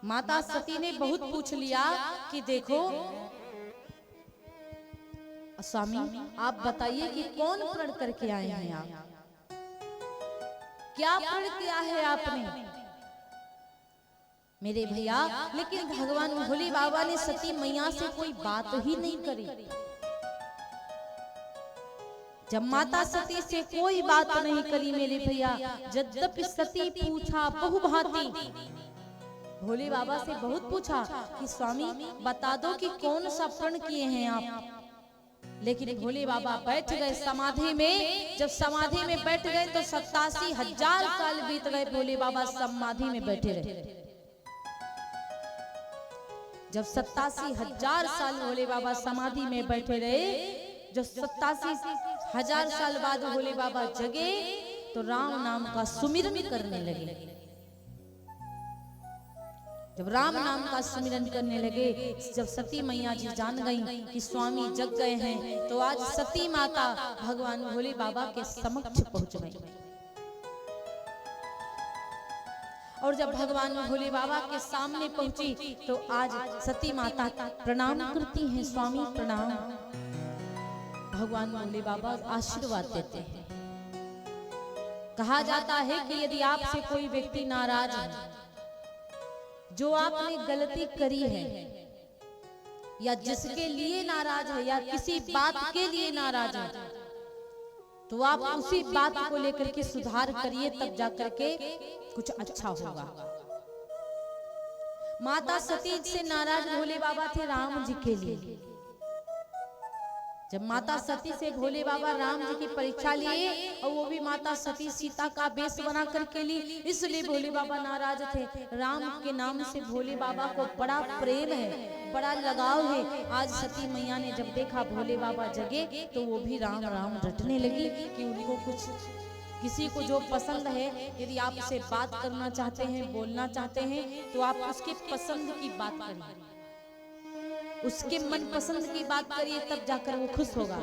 माता सती ने बहुत पूछ लिया कि देखो स्वामी आप बताइए कि कौन प्रण करके आए हैं आप, क्या प्रण किया है आपने मेरे भैया। लेकिन भगवान भोले बाबा ने सती मैया से कोई बात ही नहीं करी। जब माता सती से कोई बात नहीं करी मेरे भैया, यद्यपि सती पूछा बहुभांति, भोले बाबा से बहुत पूछा कि स्वामी बता दो कि कौन सा प्रण किए हैं आप। लेकिन भोले बाबा बैठ गए समाधि में। जब समाधि में बैठ गए तो 87,000 साल बीत गए, भोले बाबा समाधि में बैठे रहे। जब 87,000 साल भोले बाबा समाधि में बैठे रहे, जो 87,000 साल बाद भोले बाबा जगे तो राम नाम का सुमिरन करने लगे। जब राम नाम का सुमिरन करने लगे, जब सती मैया जी जान गई कि स्वामी जग गए हैं, तो आज सती माता भगवान भोले बाबा के समक्ष पहुंच गई। और जब भगवान भोले बाबा के सामने पहुंची तो आज सती माता प्रणाम करती हैं, स्वामी प्रणाम। भगवान भोले बाबा आशीर्वाद देते हैं। कहा जाता है कि यदि आपसे कोई व्यक्ति नाराज है, जो आपने गलती करी है या जिसके लिए नाराज है या किसी बात के लिए नाराज है, तो आप उसी बात को लेकर के सुधार करिए, तब जाकर के कुछ अच्छा होगा। माता सती से नाराज भोले बाबा थे राम जी के लिए। जब माता सती से भोले बाबा राम जी की परीक्षा लिए, और वो भी माता सती सीता का वेश बना करके ली, इसलिए भोले बाबा नाराज थे। राम के नाम से भोले बाबा को बड़ा प्रेम है, बड़ा लगाव है। आज सती मैया ने जब देखा भोले बाबा जगे तो वो भी राम राम रटने लगी कि उनको कुछ, किसी को जो पसंद है, यदि आप उससे बात करना चाहते हैं, बोलना चाहते हैं, तो आप उसके पसंद की बात करिए, उसके मन पसंद की बात करिए, तब जाकर वो खुश होगा।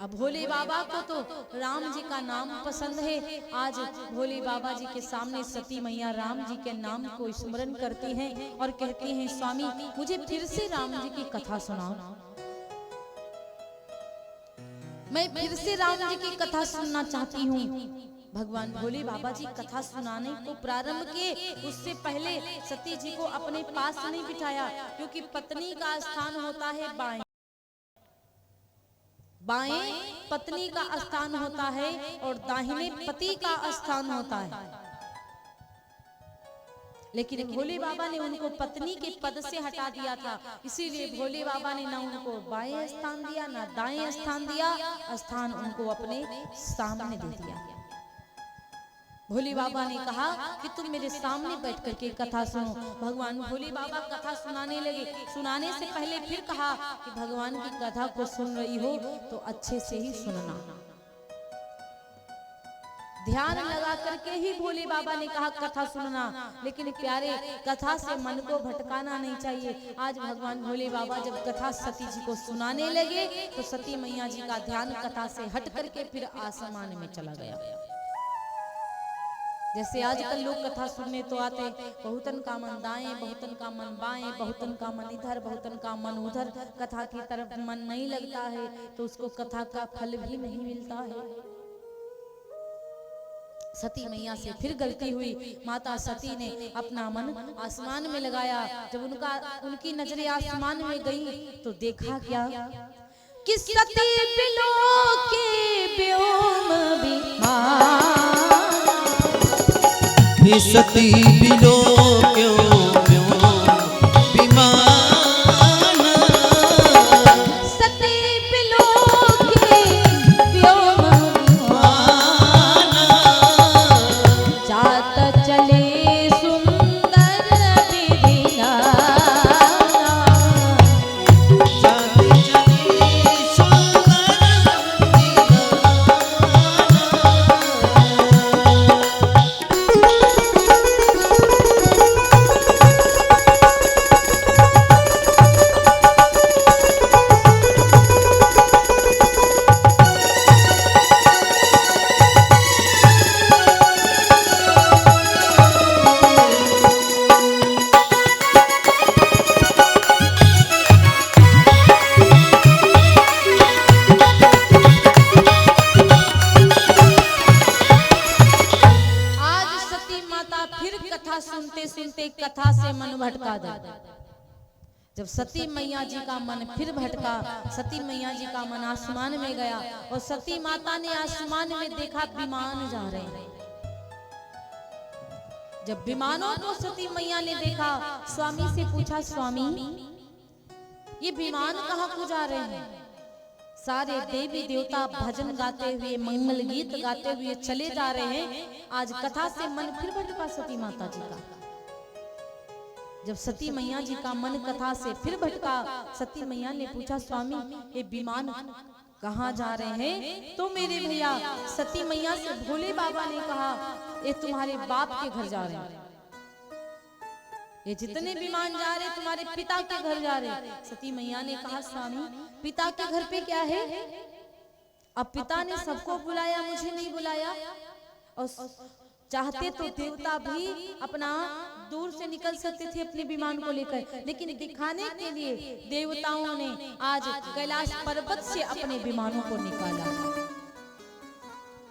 अब भोले बाबा को तो राम जी का नाम पसंद है। आज भोले बाबा जी के सामने सती मैया राम जी के नाम को स्मरण करती हैं और कहती हैं, स्वामी मुझे फिर से राम जी की कथा सुनाओ, मैं फिर से राम जी की कथा सुनना चाहती हूँ। भगवान भोले बाबा जी कथा सुनाने को प्रारंभ किए। उससे पहले सती जी को अपने पास नहीं बिठाया, क्योंकि पत्नी का स्थान होता है बाएं, बाएं पत्नी का स्थान होता है और दाहिने पति का स्थान होता है। लेकिन भोले बाबा ने उनको पत्नी के पद से हटा दिया था, इसीलिए भोले बाबा ने ना उनको बाएं स्थान दिया ना दाएं स्थान दिया, स्थान उनको अपने सामने दे दिया। भोले बाबा ने कहा कि तुम मेरे सामने बैठ करके कथा सुनो। भगवान भोले बाबा कथा सुनाने लगे। सुनाने से पहले फिर कहा कि भगवान की कथा को सुन रही हो तो अच्छे से ही सुनना, ध्यान लगा करके ही भोले बाबा ने कहा कथा सुनना। लेकिन प्यारे, कथा से मन को भटकाना नहीं चाहिए। आज भगवान भोले बाबा जब कथा सती जी को सुनाने लगे तो सती मैया जी का ध्यान कथा से हट करके फिर आसमान में चला गया। जैसे आजकल लोग कथा सुनने तो आते, बहुतन का मन दाएं, बहुतन का मन बाएं, बहुतन का मन इधर, बहुतन का मन उधर, कथा की तरफ मन नहीं लगता है तो उसको कथा का फल भी नहीं मिलता है। सती मैया से फिर गलती हुई। माता सती ने अपना मन आसमान में लगाया। जब उनकी नजरें आसमान में गई तो देखा क्या कि सती बिलो के व्योम विमान, सती बिलो क्यों क्यों विमान, सती बिलो के व्योम विमान, जात चले सुंदर विधिया, जात चले सुंदर विधिया। कथा सुनते सुनते कथा से मन भटका दे। जब सती मैया जी का मन फिर भटका, सती मैया जी का मन आसमान में गया और सती माता ने आसमान में देखा विमान जा रहे हैं। जब विमानों को सती मैया ने देखा, स्वामी से पूछा, स्वामी ये विमान कहाँ को जा रहे हैं? सारे देवी देवता भजन गाते हुए, मंगल गीत गाते हुए चले जा रहे हैं। आज कथा से मन फिर भटका सती माता जी का। जब सती मैया जी का मन कथा से फिर भटका, सती मैया ने पूछा, स्वामी ये विमान कहाँ जा रहे हैं? तो मेरे भैया सती मैया से भोले बाबा ने कहा, ये तुम्हारे बाप के घर जा रहे हैं। ये जितने विमान जा रहे तुम्हारे पिता के घर जा रहे। सती मैया ने कहा, स्वामी पिता के घर पे क्या है? अब पिता ने सबको बुलाया, मुझे नहीं बुलाया। और चाहते तो देवता भी अपना दूर से निकल सकते थे अपने विमान को लेकर, लेकिन दिखाने के लिए देवताओं ने आज कैलाश पर्वत से अपने विमानों को निकाला।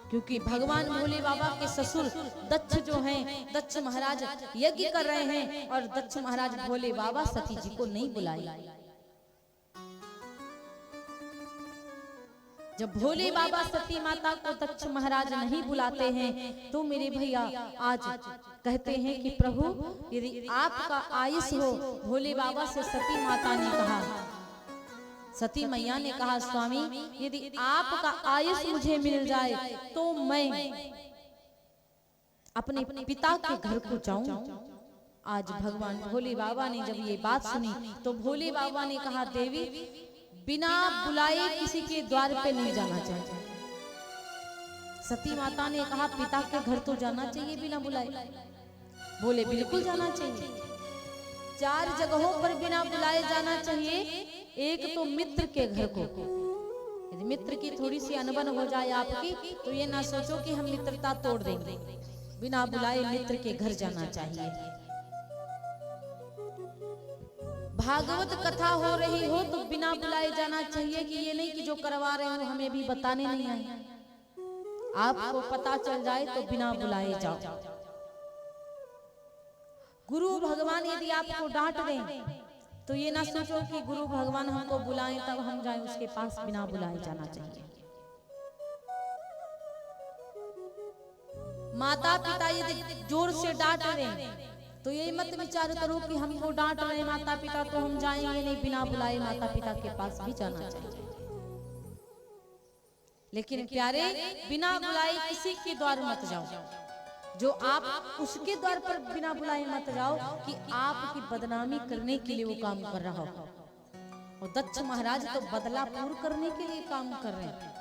क्योंकि भगवान भोले बाबा के ससुर दक्ष जो हैं, दक्ष महाराज यज्ञ कर रहे हैं और दक्ष महाराज भोले बाबा सती जी को नहीं बुलाए। जब भोले बाबा सती माता को दक्ष महाराज नहीं बुलाते हैं तो मेरे भैया आज कहते हैं कि प्रभु यदि आपका आयुष हो, भोले बाबा से सती माता ने कहा, सती मैया ने कहा, स्वामी यदि आपका आयुष मुझे मिल जाए तो मैं अपने पिता के घर को जाऊं। आज भगवान भोले बाबा ने जब ये बात सुनी तो भोले बाबा ने कहा, देवी बिना बुलाए किसी के द्वार पे नहीं जाना चाहिए। सती माता ने कहा, पिता के घर तो जाना चाहिए बिना बुलाए। बोले बिल्कुल जाना चाहिए। 4 जगहों पर बिना बुलाए जाना चाहिए। एक तो मित्र के घर को, यदि मित्र की थोड़ी सी अनबन हो जाए आपकी तो ये ना सोचो कि हम मित्रता तोड़ देंगे। बिना बुलाए मित्र के घर जाना चाहिए। भागवत कथा हो रही हो तो बिना बुलाए जाना चाहिए, कि ये नहीं कि जो करवा रहे हो हमें भी बताने नहीं आए। आपको पता चल जाए तो बिना बुलाए जाओ। गुरु भगवान यदि आपको डांट दें तो ये ना सोचो कि गुरु भगवान हमको बुलाएं तब हम जाएं उसके पास। बिना बुलाए जाना चाहिए। माता पिता यदि जोर से डांट रहे तो यही मत विचार करो कि हमको डांट रहे माता पिता तो हम जाएंगे नहीं। बिना बुलाए माता पिता के पास भी जाना चाहिए। लेकिन प्यारे, बिना बुलाए किसी के द्वार मत जाओ। जो आप उसके द्वार पर बिना बुलाए मत जाओ कि आपकी बदनामी करने के लिए वो काम कर रहा हो। और दक्ष महाराज तो बदला पूर्ण करने के लिए काम कर रहे हैं।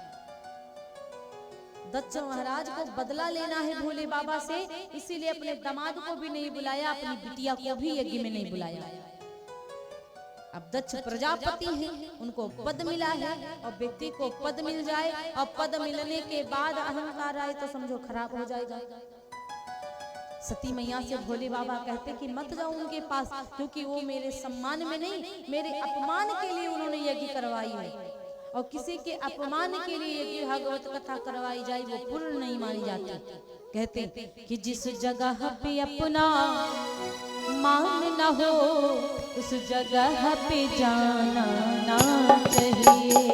दक्ष महाराज को बदला लेना है भोले बाबा से, इसीलिए अपने दामाद को भी नहीं बुलाया, अपनी बिटिया को भी यज्ञ में नहीं बुलाया। अब दक्ष प्रजापति हैं, उनको पद मिला है और व्यक्ति को पद मिल जाए और पद मिलने के बाद अहंकार आए तो समझो खराब हो जाएगा। सती मैया से भोले बाबा कहते कि मत जाओ उनके पास, क्योंकि वो मेरे सम्मान में नहीं, मेरे अपमान के लिए उन्होंने यज्ञ करवाई है। और किसी के अपमान के लिए यदि भागवत कथा करवाई जाए वो पूर्ण नहीं मानी जाती। कहते कि जिस जगह पे अपना मान न हो उस जगह पे जाना ना चाहिए।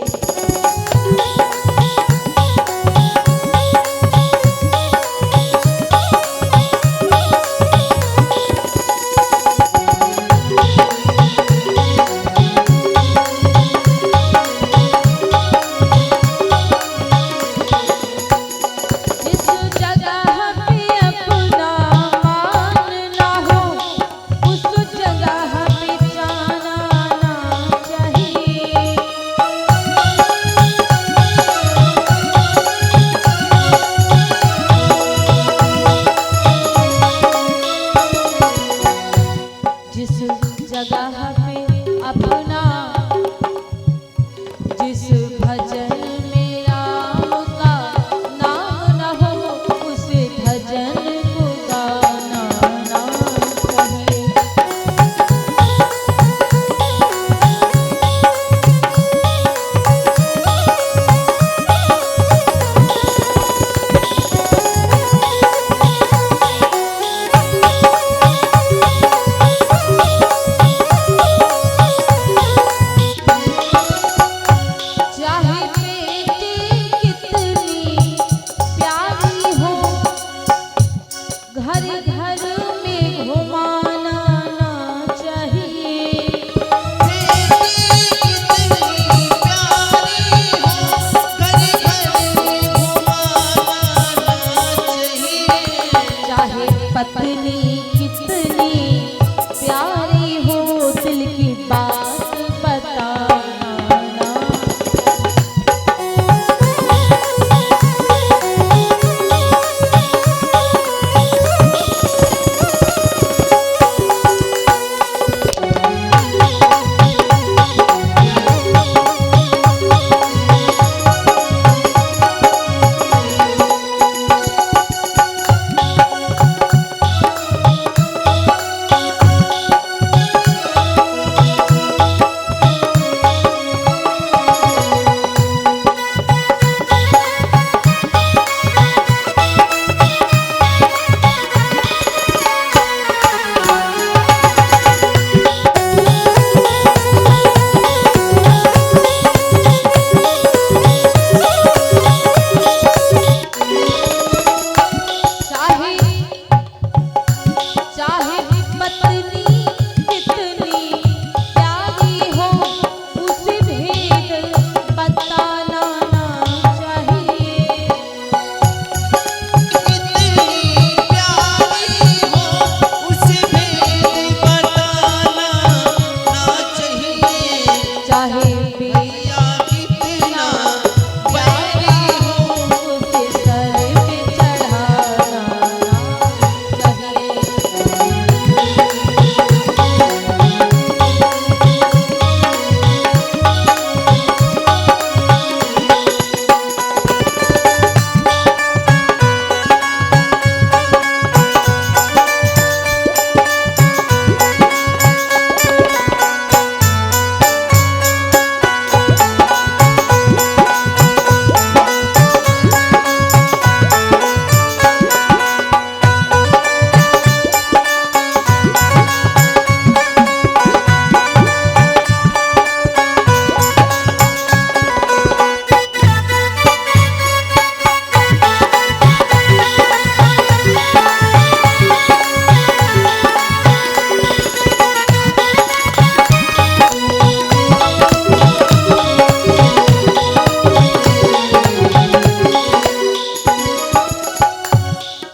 पत्नी कितनी प्यारी हो उसे भेद बताना ना चाहिए। कितनी प्यारी हो उसे भेद बताना ना चाहिए। चाहे या कितना प्यारी हो उसे सर पे चढ़ाना ना चाहिए।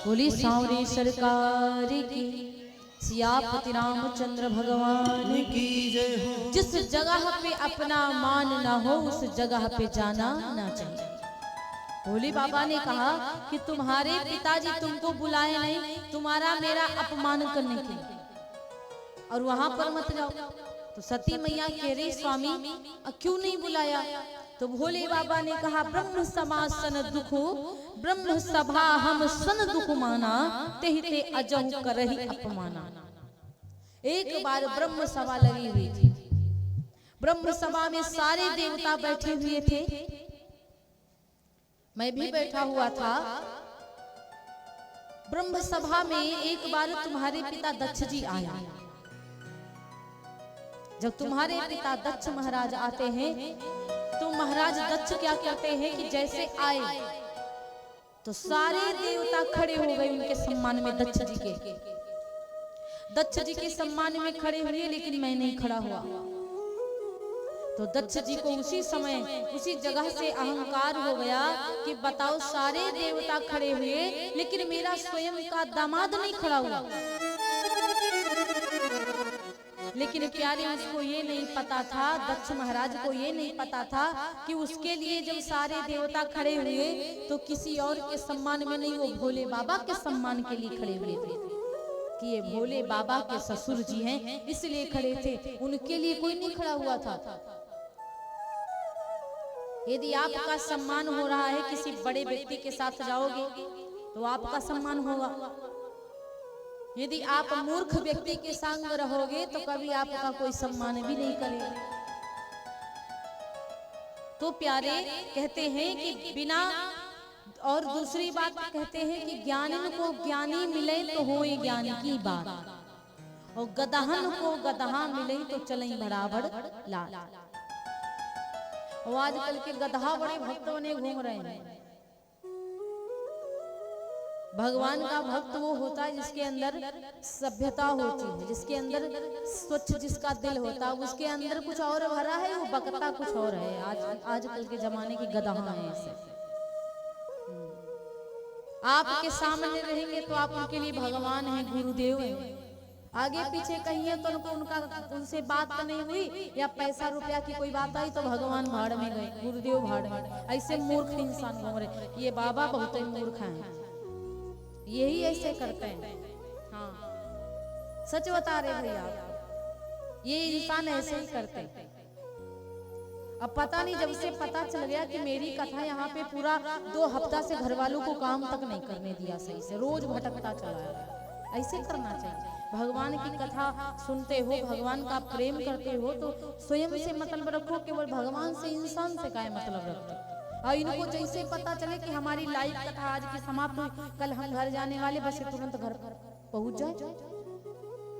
बोली सांवरी सरकार की, सियापति रामचंद्र भगवान की। की जय हो। जिस जगह पे अपना मान ना हो उस जगह पे जाना ना चाहिए। भोले बाबा ने कहा कि तुम्हारे पिताजी तुमको बुलाए नहीं, तुम्हारा मेरा अपमान करने के लिए, और वहां पर मत जाओ। तो सती मैया कह रही स्वामी क्यों नहीं बुलाया? तो भोले बाबा ने कहा ब्रह्म समा सन दुखो, ब्रह्म सभा हम सन दुख माना, तेहि ते अजहु करहि अपमाना। एक बार ब्रह्म सभा लगी हुई थी। ब्रह्म सभा में सारे देवता बैठे हुए थे, मैं भी बैठा हुआ था। ब्रह्म सभा में एक बार तुम्हारे पिता दक्ष जी आए। जब तुम्हारे पिता दक्ष महाराज आते हैं तो महाराज दक्ष क्या कहते हैं कि जैसे आए तो सारे देवता खड़े हो गए उनके सम्मान में। दक्ष जी के सम्मान में खड़े हुए, लेकिन मैं नहीं खड़ा हुआ। तो दक्ष जी को उसी समय उसी जगह से अहंकार हो गया कि बताओ सारे देवता खड़े हुए लेकिन मेरा स्वयं का दामाद नहीं खड़ा हुआ। लेकिन प्यारे उसको ये नहीं पता था, दक्ष महाराज को ये नहीं पता था कि उसके लिए जब सारे देवता खड़े हुए तो किसी और के सम्मान में नहीं, वो भोले बाबा के सम्मान के लिए खड़े हुए थे कि ये भोले बाबा के ससुर जी हैं इसलिए खड़े थे, उनके लिए कोई नहीं खड़ा हुआ था। यदि आपका सम्मान हो रहा है किसी बड़े व्यक्ति के साथ जाओगे तो आपका सम्मान होगा। यदि आप मूर्ख व्यक्ति के संग रहोगे तो कभी आपका कोई सम्मान भी नहीं करेगा। तो प्यारे कहते हैं कि बिना, और दूसरी बात कहते हैं कि ज्ञानी को ज्ञानी मिले तो होए ज्ञान की बात, और गदहन को गदहा मिले तो चले बराबर लाल। और आजकल के गदहा बड़े भक्त बने घूम रहे हैं। भगवान का भक्त वो होता है जिसके अंदर सभ्यता होती है, जिसके अंदर स्वच्छ जिसका दिल होता है, उसके अंदर कुछ और भरा है, वो बकता कुछ और है। आजकल के जमाने की गदहा है ऐसे। आपके सामने रहेंगे तो आप उनके लिए भगवान हैं, गुरुदेव हैं। आगे पीछे कहीं है तो उनसे बात तो नहीं हुई, या पैसा रुपया की कोई बात आई तो भगवान भाड़ में गए, गुरुदेव भाड़ में। ऐसे मूर्ख इंसान घूम रहे। ये बाबा बहुत ही मूर्ख हैं, यही ऐसे करते हैं। हाँ सच बता रहे भैया, ये इंसान ऐसे ही करते हैं। अब पता नहीं, जब से पता चल गया कि मेरी कथा यहाँ पे पूरा 2 हफ्ता से घर वालों को काम तक नहीं करने दिया सही से, रोज भटकता चला गया। ऐसे करना चाहिए। भगवान की कथा सुनते हो, भगवान का प्रेम करते हो तो स्वयं से मतलब रखो, केवल भगवान से इंसान से क्या मतलब रखते। और इनको जैसे पता चले कि हमारी लाइव कथा आज की समाप्त हुई, कल हम घर जाने वाले, बस तुरंत घर पहुंच जाए।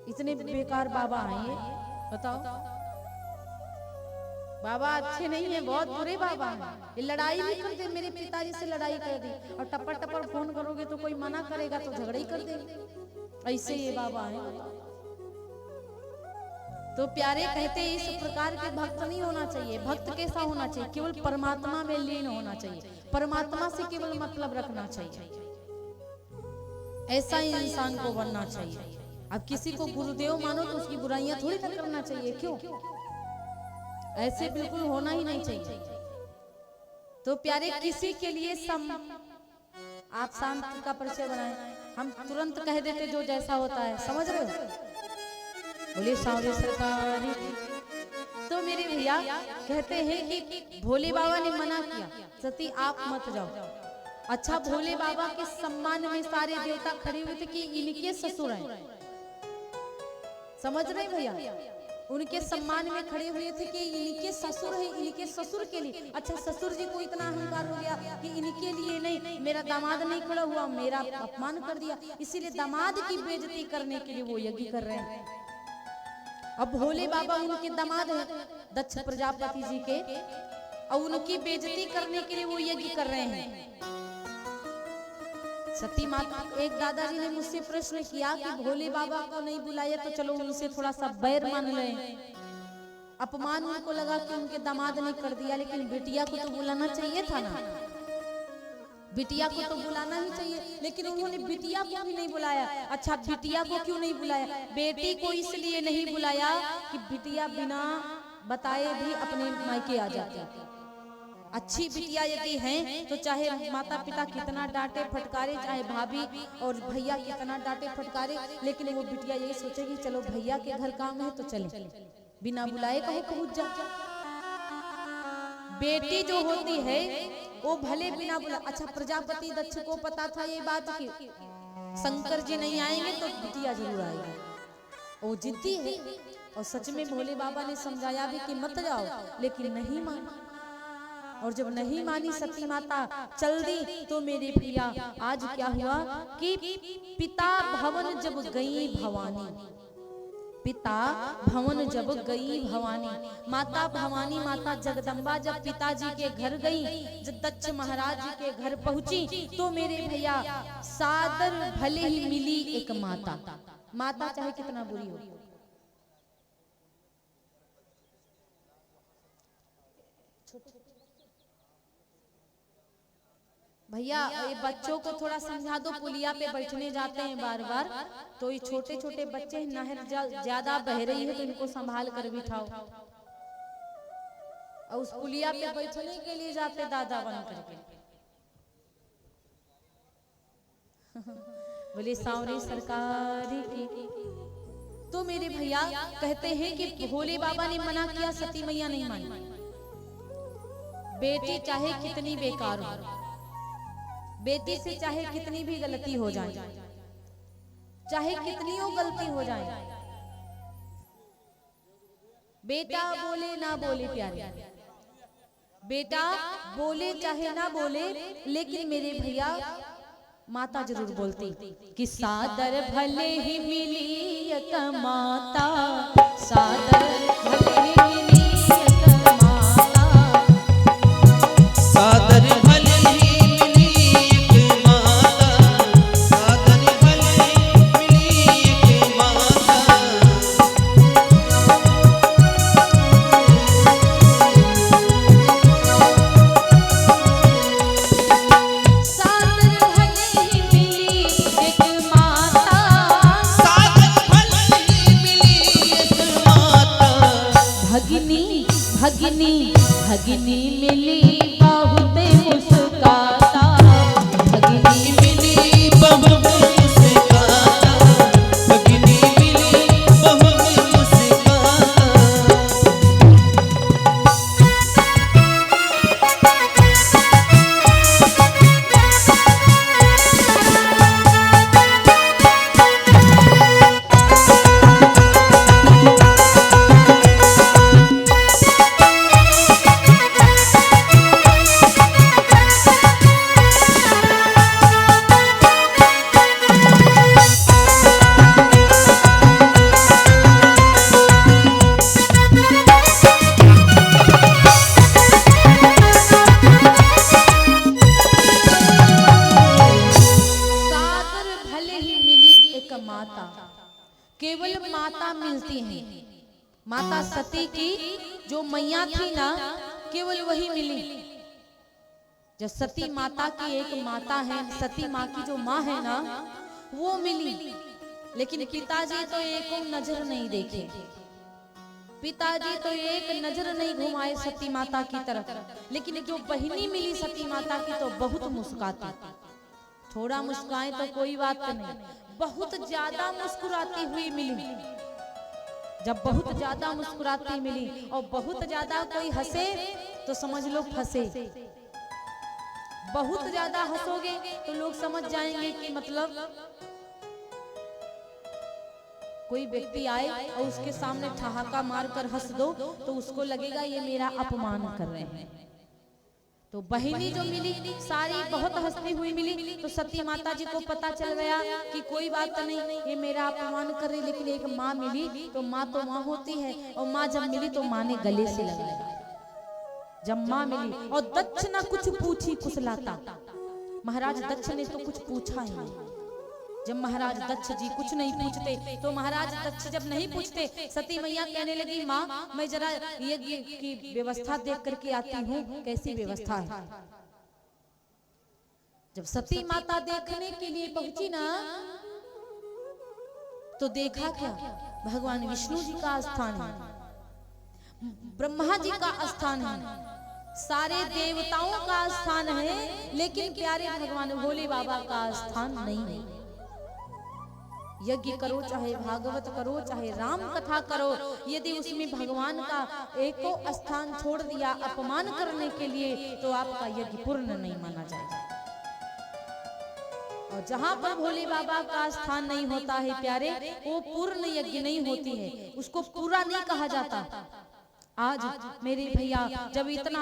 इतने बेकार बाबा हैं ये, बताओ। बाबा अच्छे नहीं है, बहुत बुरे बाबा हैं। ये लड़ाई भी कर दे, मेरे पिताजी से लड़ाई कर दी, और टपर टपर फोन करोगे तो कोई मना करेगा तो झगड़ा ही कर देंगे। ऐसे ये बाबा हैं। तो प्यारे कहते हैं इस प्रकार के भक्त नहीं होना चाहिए। भक्त कैसा होना चाहिए? केवल परमात्मा में लीन होना चाहिए, परमात्मा से केवल मतलब रखना चाहिए। ऐसा ही इंसान को बनना चाहिए। अब किसी को गुरुदेव मानो तो उसकी बुराइयां थोड़ी ना करना चाहिए, क्यों? ऐसे बिल्कुल होना ही नहीं चाहिए। तो प्यारे किसी के लिए आप शांत का परिचय बनाए, हम तुरंत कह देते जो जैसा होता है, समझ रहे हो? बोले सांवरे सरकार। तो मेरे भैया कहते हैं कि भोले बाबा ने मना किया, सती आप मत जाओ। अच्छा, भोले बाबा के सम्मान में सारे देवता खड़े हुए थे कि इनके ससुर हैं, समझ रहे भैया? उनके सम्मान में खड़े हुए थे कि इनके ससुर हैं, इनके ससुर के लिए। अच्छा, ससुर जी को इतना अहंकार हो गया कि इनके लिए नहीं, मेरा दामाद नहीं खड़ा हुआ, मेरा अपमान कर दिया, इसीलिए दामाद की बेइज्जती करने के लिए वो यज्ञ कर रहे हैं। अब भोले बाबा उनके दामाद हैं दक्ष प्रजापति जी के, और उनकी बेइज्जती करने के लिए वो यज्ञ कर रहे हैं। सती माता, एक दादाजी ने मुझसे प्रश्न किया कि भोले बाबा को नहीं बुलाया तो चलो उनसे थोड़ा सा बैर मान लें। अपमान उनको लगा कि उनके दामाद ने कर दिया, लेकिन बिटिया को तो बुलाना चाहिए था ना, बिटिया को तो बुलाना ही चाहिए, लेकिन उन्होंने बिटिया को भी नहीं बुलाया। अच्छा, बिटिया को क्यों नहीं बुलाया? बेटी को इसलिए नहीं बुलाया कि बिटिया बिना बताए भी अपने मायके आ जाती। अच्छी बिटिया यदि हैं तो चाहे माता पिता कितना डांटे फटकारे, चाहे भाभी और भैया कितना डांटे फटकारे, लेकिन वो बिटिया यही सोचेगी चलो भैया के घर काम है तो चले, बिना बुलाए कहीं पहुंच जा। बेटी जो होती है वो भले बिना बुला, अच्छा प्रजापति दक्ष को पता था ये बात कि शंकर जी नहीं आएंगे तो बिटिया जरूर आएगी, वो जिद्दी है। और सच में भोले बाबा ने समझाया भी कि मत जाओ, लेकिन नहीं माना। और जब नहीं मानी सती माता चल दी, तो मेरे प्रिया आज क्या हुआ कि पिता भवन जब गई भवानी, पिता भवन जब गई भवानी, माता भवानी माता जगदम्बा जब पिताजी के घर गई, जब दक्ष महाराज जी के घर पहुंची, तो मेरे भैया सादर भले ही मिली एक माता। माता चाहे कितना बुरी हो, भैया ये बच्चों को थोड़ा समझा दो, पुलिया पे बैठने जाते हैं बार बार, तो ये छोटे छोटे बच्चे नहर ज्यादा बह रही है तो इनको संभाल कर बिठाओ। और उस पुलिया पे बैठने के लिए जाते दादा बन करके। बोले सांवरी सरकार की। तो मेरे भैया कहते हैं कि भोले बाबा ने मना किया, सती मैया नहीं मानी। बेटी चाहे कितनी बेकार हो, बेटी से चाहे कितनी भी गलती हो जाए, चाहे कितनी हो गलती हो जाए, बेटा बोले ना बोले प्यारे, बेटा बोले चाहे ना बोले, लेकिन मेरे भैया माता जरूर बोलती कि सादर भले ही मिली एक माता, सादर भले ही मिली एक माता, सादर भले ही मिली एक माता, सादर भले मिली एक माता। सादर भले ही मिली एक माता, सादर भले ही मिली एक माता। भगिनी भगिनी भगिनी मिली बहुत मुस्काता, भगिनी मिली बहुत मुस्काता, भगिनी मिली बहुत मुस्काता। सादर भले ही मिली एक माता, केवल माता मिलती हैं, माता सती की जो मैया थी ना, केवल वही मिली। जो सती माता की एक माता है, सती माँ की जो माँ है ना, वो मिली। लेकिन पिताजी तो एक नजर नहीं देखे, पिताजी तो एक नजर नहीं घुमाए सती माता की तरफ। लेकिन जो बहिनी मिली सती माता की तो बहुत मुस्कुराती, थोड़ा मुस्कुराए तो कोई बात नहीं, बहुत ज्यादा मुस्कुराती हुई मिली। जब बहुत ज्यादा मुस्कुराती मिली और बहुत ज्यादा कोई हंसे तो समझ लो फंसे। बहुत ज्यादा हंसोगे तो लोग समझ जाएंगे कि मतलब कोई व्यक्ति आए और उसके सामने ठहाका मारकर हंस दो तो उसको लगेगा ये मेरा अपमान कर रहे हैं। तो बहिनी जो मिली सारी बहुत हंसती हुई मिली, तो सती माता जी को पता चल गया कि कोई बात नहीं, ये मेरा अपमान कर रही। लेकिन एक माँ मिली तो माँ होती है, और माँ जब मिली तो माँ ने गले से लगाया। जब माँ मिली और दक्ष ना कुछ पूछी कुशलाता, महाराज दक्ष ने तो कुछ पूछा ही नहीं। जब महाराज दक्ष जी कुछ नहीं पूछते तो महाराज दक्ष जब नहीं पूछते, सती मैया कहने लगी माँ मैं जरा यज्ञ की व्यवस्था देख करके आती हूँ, कैसी व्यवस्था है। जब सती माता देखने के लिए पहुंची ना, तो देखा क्या, भगवान विष्णु जी का स्थान है, ब्रह्मा जी का स्थान है, सारे देवताओं का स्थान है, लेकिन प्यारे भगवान भोले बाबा का स्थान नहीं है। यज्ञ करो चाहे भागवत करो चाहे राम कथा करो, यदि उसमें भगवान का एको स्थान छोड़ दिया अपमान करने के लिए तो आपका यज्ञ पूर्ण नहीं माना जाएगा। और जहां पर भोले बाबा का स्थान नहीं होता है प्यारे, वो पूर्ण यज्ञ नहीं होती है, उसको पूरा नहीं कहा जाता। आज मेरे भैया जब इतना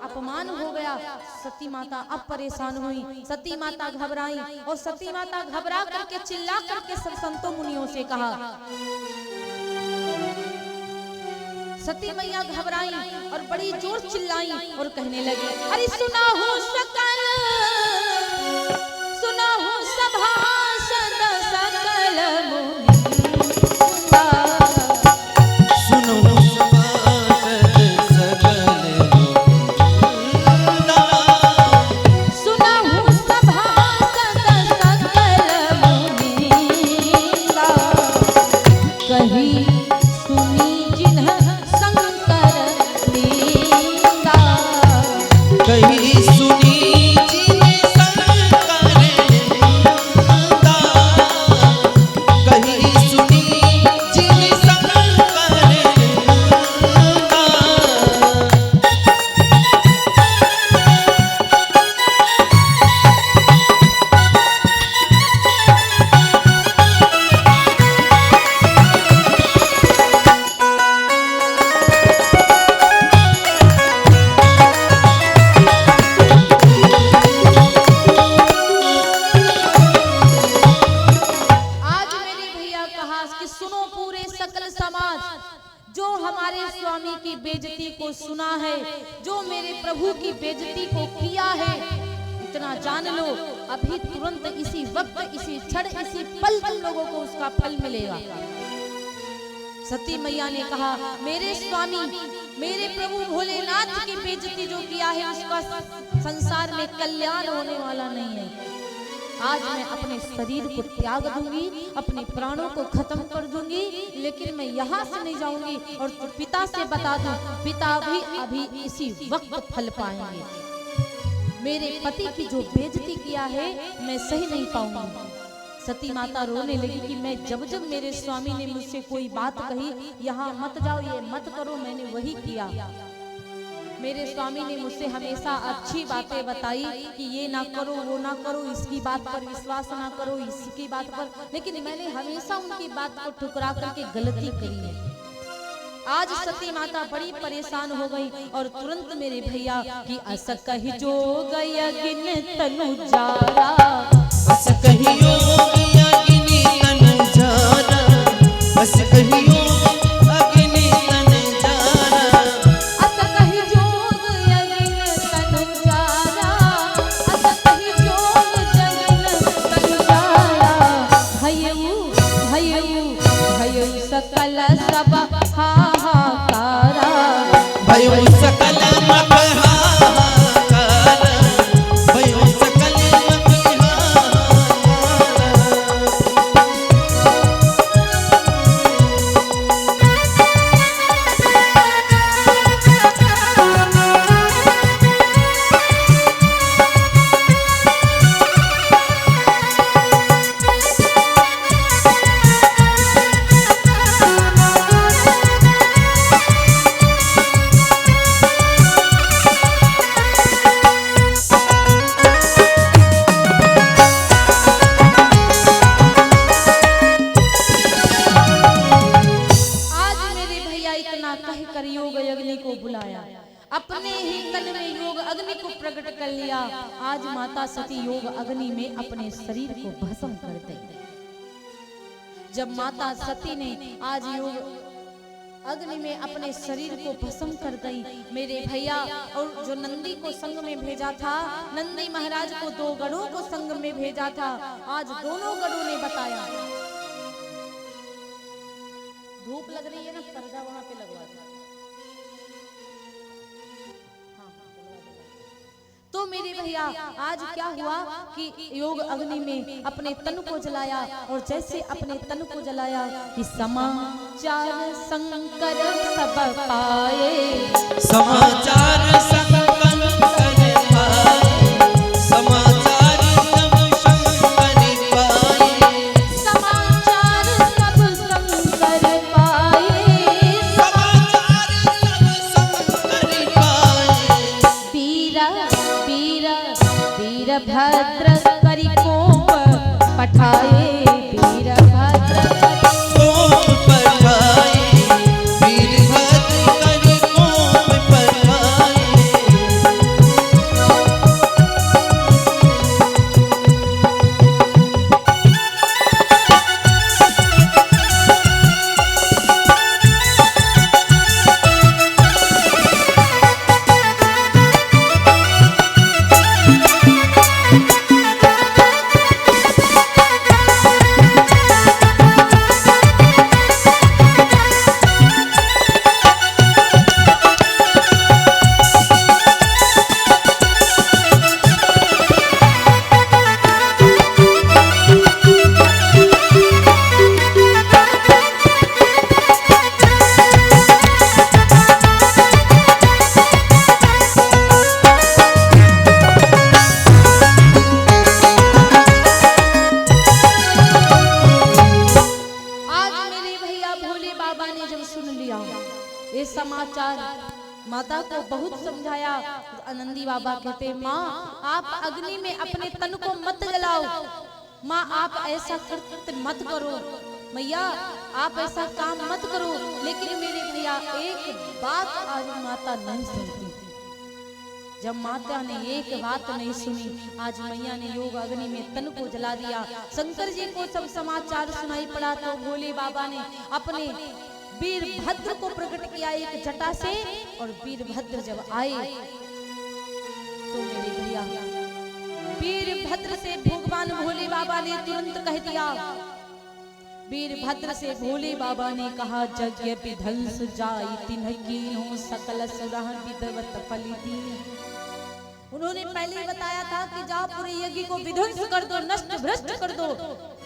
अपमान हो गया, सती माता अब परेशान हुई, सती माता घबराई, और सती माता घबरा करके चिल्ला करके सब संतों मुनियों से कहा। सती मैया घबराई और बड़ी जोर चिल्लाई और कहने लगी, अरे सुना हो सकल, सुना हो सभासद सकल मुनि, सुनो सुना है, जो मेरे प्रभु की बेइज्जती को किया है, इतना जान लो अभी तुरंत इसी वक्त इसी क्षण इसी पल तुम लोगों को उसका फल मिलेगा। सती मैया ने कहा, मेरे स्वामी मेरे प्रभु भोलेनाथ की बेइज्जती जो किया है उसका संसार में कल्याण होने वाला नहीं है। आज मैं अपने शरीर को त्याग दूंगी, अपने प्राणों को खत्म कर दूंगी, लेकिन मैं यहाँ से नहीं जाऊंगी। और तो पिता से बता दूं, पिता भी अभी इसी वक्त फल पाएंगे। मेरे पति की जो बेइज्जती किया है मैं सही नहीं पाऊंगी। सती माता रोने लगी कि मैं जब जब मेरे स्वामी ने मुझसे कोई बात कही, यहाँ मत जाओ ये मत करो, मैंने वही किया। मेरे स्वामी ने मुझसे हमेशा अच्छी बातें बताई कि ये ना करो वो ना करो, इसकी बात पर विश्वास ना करो, इसकी बात पर, लेकिन मैंने हमेशा उनकी बात को ठुकरा करके गलती करी है। आज सती माता बड़ी परेशान हो गई और तुरंत मेरे भैया की अस कही जोग यज्ञ तनु जारा, अस कहियो अग्नि तन जारा, अस कहियो अग्नि तन जारा, अस कही जोग यज्ञ तनु जारा, अस कही जोग यज्ञ तनु जारा, भयऊ भयऊ भयऊ सकल सब हाहाकारा। भयो सकल मत हाहाकार, भयो सकल मत अपने ही तन में योग अग्नि को प्रकट कर लिया। आज माता सती योग अग्नि में अपने शरीर को भस्म कर दी। जब माता सती ने आज योग अग्नि में अपने शरीर को भस्म कर दी, मेरे भैया, और जो नंदी को संग में भेजा था, नंदी महाराज को 2 गढ़ों को संग में भेजा था, आज दोनों गढ़ों ने बताया। धूप लग रही है ना, पर्दा वहां पे लगवा दो। तो मेरे भैया आज क्या हुआ कि योग अग्नि में अपने तन को जलाया, और जैसे अपने तन को जलाया कि समाचार शंकर सब पाए, समाचार शंकर पाए, समाचार सब शंकर पाए, समाचार सब शंकर पाए, समाचार सब शंकर पाए। वीरभद्र करि कोप पठाए, वीरभद्र कोप पठाए, वीरभद्र करि कोप पठाए। समाचार माता को बहुत समझाया। आनंदी बाबा कहते, माँ आप अग्नि में अपने तन को मत जलाओ, माँ आप ऐसा मत करो, मैया आप ऐसा काम मत करो। लेकिन मेरे भैया एक बात आज माता नहीं सुनती। जब माता ने एक बात नहीं सुनी, आज मैया ने योग अग्नि में तन को जला दिया। शंकर जी को सब समाचार सुनाई पड़ा तो भोले बाबा ने अपने वीरभद्र को प्रकट किया एक जटा से, और वीरभद्र जब आए तो मेरे भैया वीरभद्र से भगवान भोले बाबा ने तुरंत कह दिया। वीरभद्र से भोले बाबा ने कहा, यज्ञ विध्वंस जाई तिन्ह कीन्हो सकल सुरह विदवत फल दीन। उन्होंने पहले ही बताया था कि जाओ पूरे यज्ञ को विध्वंस कर दो, नष्ट भ्रष्ट कर दो,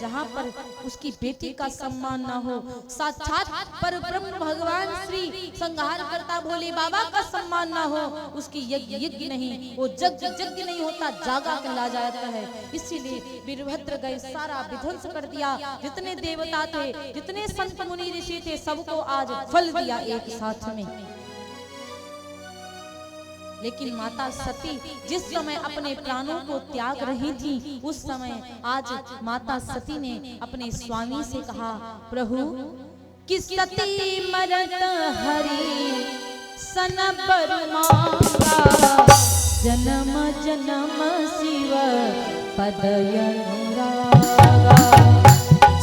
जहाँ पर उसकी बेटी का सम्मान ना हो, साक्षात पर ब्रह्म भगवान श्री संहार करता भोले बाबा का सम्मान ना हो, उसकी यज्ञ नहीं, वो यज्ञ नहीं होता, जागा कहला जाता है। इसीलिए वीरभद्र गए, सारा विध्वंस कर दिया। जितने देवता थे, जितने संत मुनि ऋषि थे, सबको आज फल दिया एक साथ में। लेकिन माता सती जिस समय अपने प्राणों को त्याग रही थी, उस समय आज माता सती ने अपने स्वामी से कहा, प्रभु कि सती मरत हरि सन बर मांगा, जन्म जन्म शिव पद अनुरागा,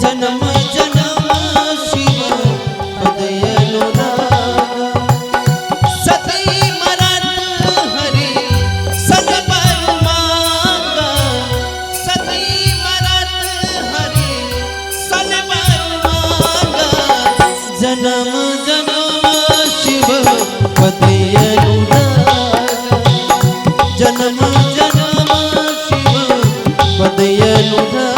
जन्म जन्म शिव पद अनुरागा। जन्म जन्म जन्म शिव पदे अनुराग जन्म जन्म शिव पदे अनुराग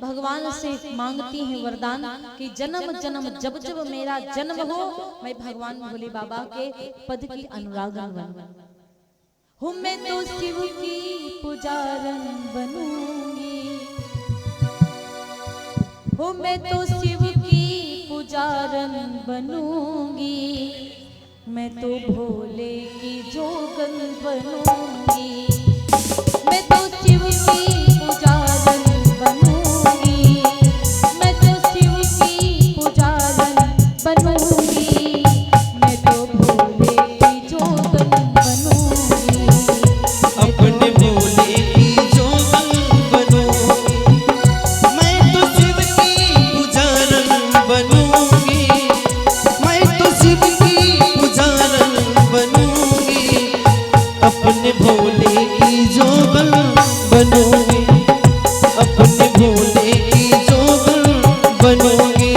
भगवान से मांगती हैं वरदान कि जन्म जन्म जब जब मेरा जन्म हो मैं भगवान भोले बाबा के पद की अनुरागन बनूं। हूँ मैं तो शिव की पुजारन बनूंगी, हूँ मैं तो शिव की पुजारन बनूंगी, मैं तो भोले की जोगन बनूंगी, मैं तो शिव की पुजारन बनूंगी, मैं तो शिव की पुजारन बनूंगी, मैं तो भोले की जोगन बनूंगी, अपने भोले की जोगन बनूंगी, मैं तो शिव की पुजारन बनूंगी, मैं तो शिव की पुजारन बनूंगी, अपने भोले की जोगन बनूंगी, अपने भोले की जोगन बनूंगी।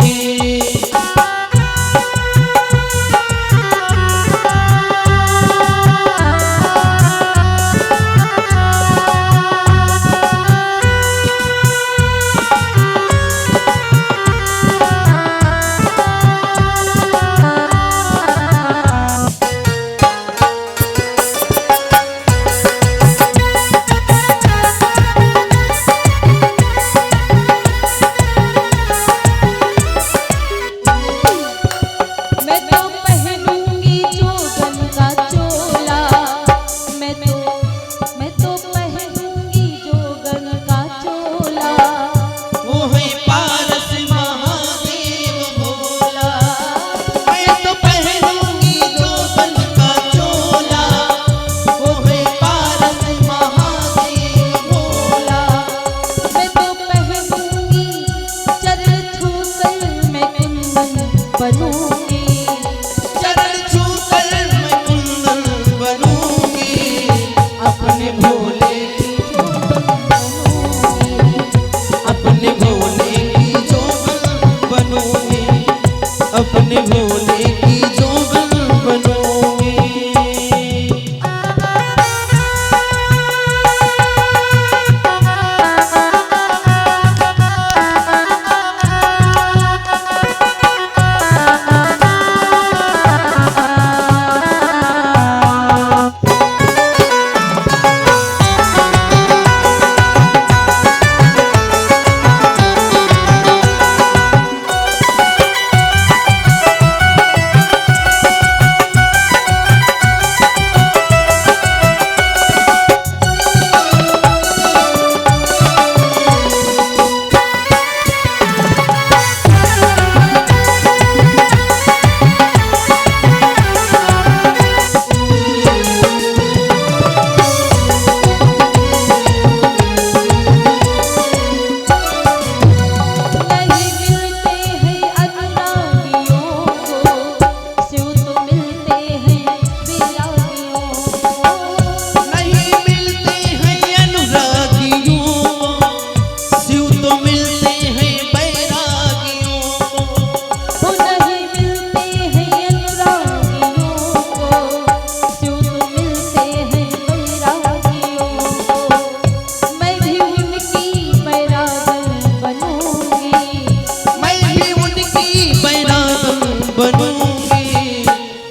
अपने भोले की जोगन बनूंगी।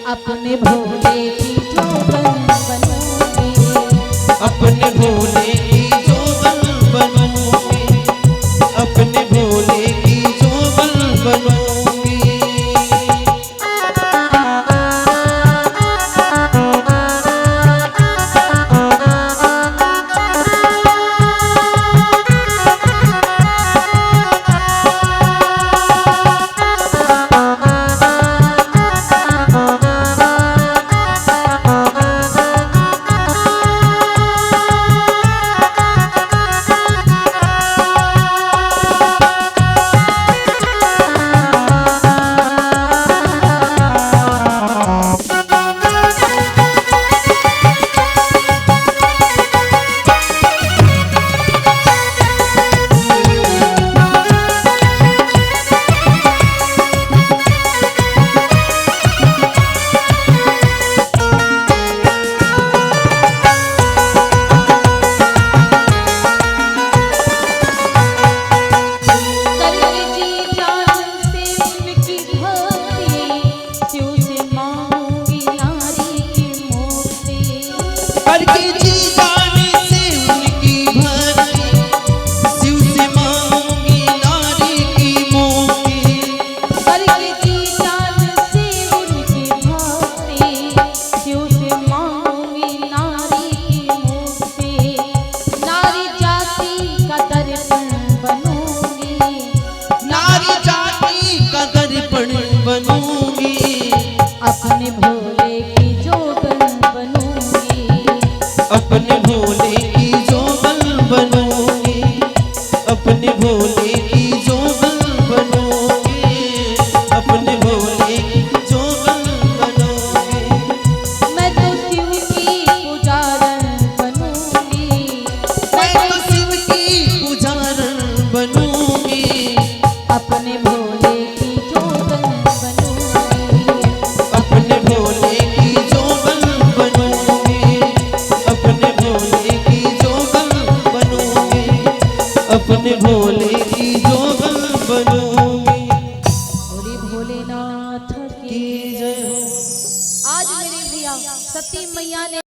अपने भोले की जोगन बनूंगी, अपने भोले की जोगन बनूंगी, अपने भोले की जोगन बनूंगी। सती मैया ने